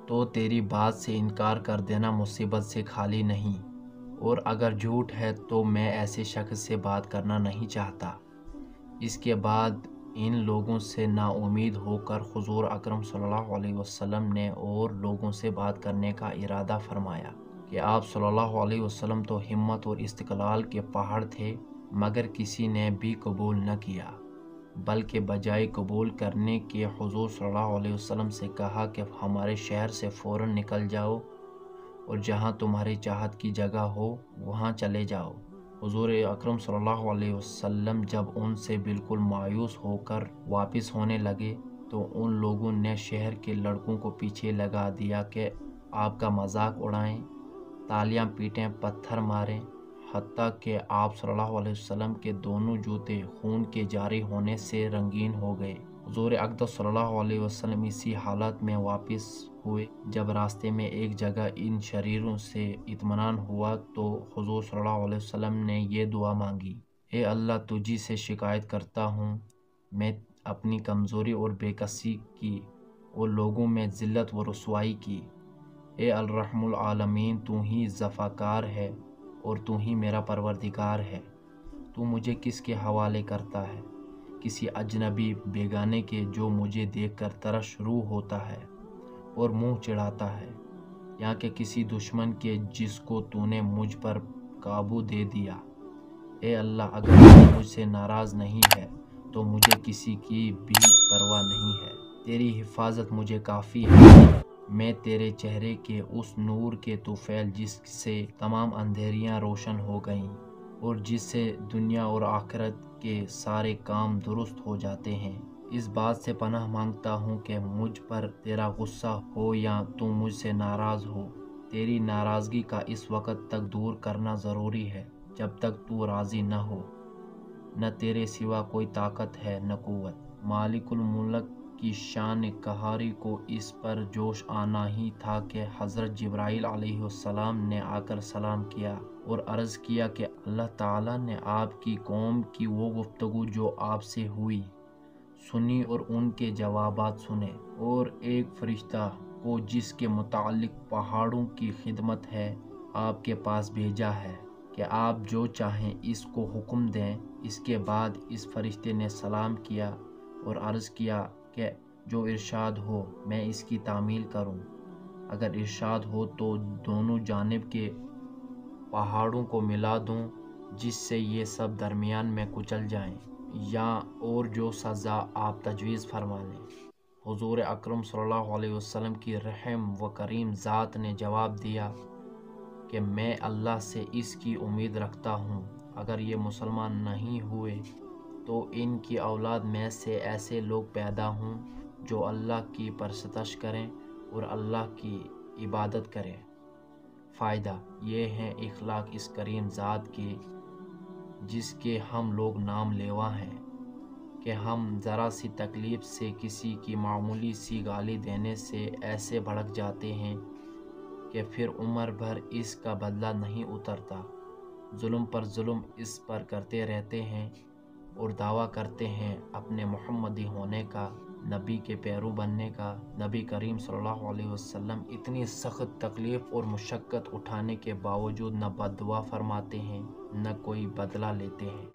تو تیری بات سے انکار کر دینا مصیبت سے خالی نہیں، اور اگر جھوٹ ہے تو میں ایسے شخص سے بات کرنا نہیں چاہتا۔ اس کے بعد ان لوگوں سے نا امید ہو کر حضور اکرم صلی اللہ علیہ وسلم نے اور لوگوں سے بات کرنے کا ارادہ فرمایا کہ آپ صلی اللہ علیہ وسلم تو ہمت اور استقلال کے پہاڑ تھے، مگر کسی نے بھی قبول نہ کیا، بلکہ بجائے قبول کرنے کے حضور صلی اللہ علیہ وسلم سے کہا کہ ہمارے شہر سے فوراً نکل جاؤ اور جہاں تمہاری چاہت کی جگہ ہو وہاں چلے جاؤ۔ حضور اکرم صلی اللہ علیہ وسلم جب ان سے بالکل مایوس ہو کر واپس ہونے لگے تو ان لوگوں نے شہر کے لڑکوں کو پیچھے لگا دیا کہ آپ کا مذاق اڑائیں، تالیاں پیٹیں، پتھر ماریں، حتیٰ کہ آپ صلی اللہ علیہ وسلم کے دونوں جوتے خون کے جاری ہونے سے رنگین ہو گئے۔ حضور اقدس صلی اللہ علیہ وسلم اسی حالت میں واپس ہوئے۔ جب راستے میں ایک جگہ ان شریروں سے اطمینان ہوا تو حضور صلی اللہ علیہ وسلم نے یہ دعا مانگی: اے اللہ، تجھی سے شکایت کرتا ہوں، میں اپنی کمزوری اور بے کسی کی اور لوگوں میں ذلت و رسوائی کی۔ اے الرحم العالمین، تو ہی ضفاکار ہے اور تو ہی میرا پروردگار ہے۔ تو مجھے کس کے حوالے کرتا ہے؟ کسی اجنبی بیگانے کے جو مجھے دیکھ کر ترش روح ہوتا ہے اور منہ چڑھاتا ہے، یا کہ کسی دشمن کے جس کو تو نے مجھ پر قابو دے دیا؟ اے اللہ، اگر تو مجھ سے ناراض نہیں ہے تو مجھے کسی کی بھی پرواہ نہیں ہے۔ تیری حفاظت مجھے کافی ہے۔ میں تیرے چہرے کے اس نور کے طفیل جس سے تمام اندھیریاں روشن ہو گئیں اور جس سے دنیا اور آخرت کے سارے کام درست ہو جاتے ہیں، اس بات سے پناہ مانگتا ہوں کہ مجھ پر تیرا غصہ ہو یا تو مجھ سے ناراض ہو۔ تیری ناراضگی کا اس وقت تک دور کرنا ضروری ہے جب تک تو راضی نہ ہو۔ نہ تیرے سوا کوئی طاقت ہے نہ قوت۔ مالک الملک کی شان قہاری کو اس پر جوش آنا ہی تھا کہ حضرت جبرائیل علیہ السلام نے آ کر سلام کیا اور عرض کیا کہ اللہ تعالیٰ نے آپ کی قوم کی وہ گفتگو جو آپ سے ہوئی سنی اور ان کے جوابات سنے، اور ایک فرشتہ کو جس کے متعلق پہاڑوں کی خدمت ہے آپ کے پاس بھیجا ہے کہ آپ جو چاہیں اس کو حکم دیں۔ اس کے بعد اس فرشتے نے سلام کیا اور عرض کیا کہ جو ارشاد ہو میں اس کی تعمیل کروں۔ اگر ارشاد ہو تو دونوں جانب کے پہاڑوں کو ملا دوں جس سے یہ سب درمیان میں کچل جائیں، یا اور جو سزا آپ تجویز فرما لیں۔ حضور اکرم صلی اللہ علیہ وسلم کی رحم و کریم ذات نے جواب دیا کہ میں اللہ سے اس کی امید رکھتا ہوں، اگر یہ مسلمان نہیں ہوئے تو ان کی اولاد میں سے ایسے لوگ پیدا ہوں جو اللہ کی پرستش کریں اور اللہ کی عبادت کریں۔ فائدہ یہ ہے اخلاق اس کریم ذات کے جس کے ہم لوگ نام لیوا ہیں کہ ہم ذرا سی تکلیف سے کسی کی معمولی سی گالی دینے سے ایسے بھڑک جاتے ہیں کہ پھر عمر بھر اس کا بدلہ نہیں اترتا، ظلم پر ظلم اس پر کرتے رہتے ہیں اور دعویٰ کرتے ہیں اپنے محمدی ہونے کا، نبی کے پیرو بننے کا۔ نبی کریم صلی اللہ علیہ وسلم اتنی سخت تکلیف اور مشقت اٹھانے کے باوجود نہ بددعا فرماتے ہیں نہ کوئی بدلہ لیتے ہیں۔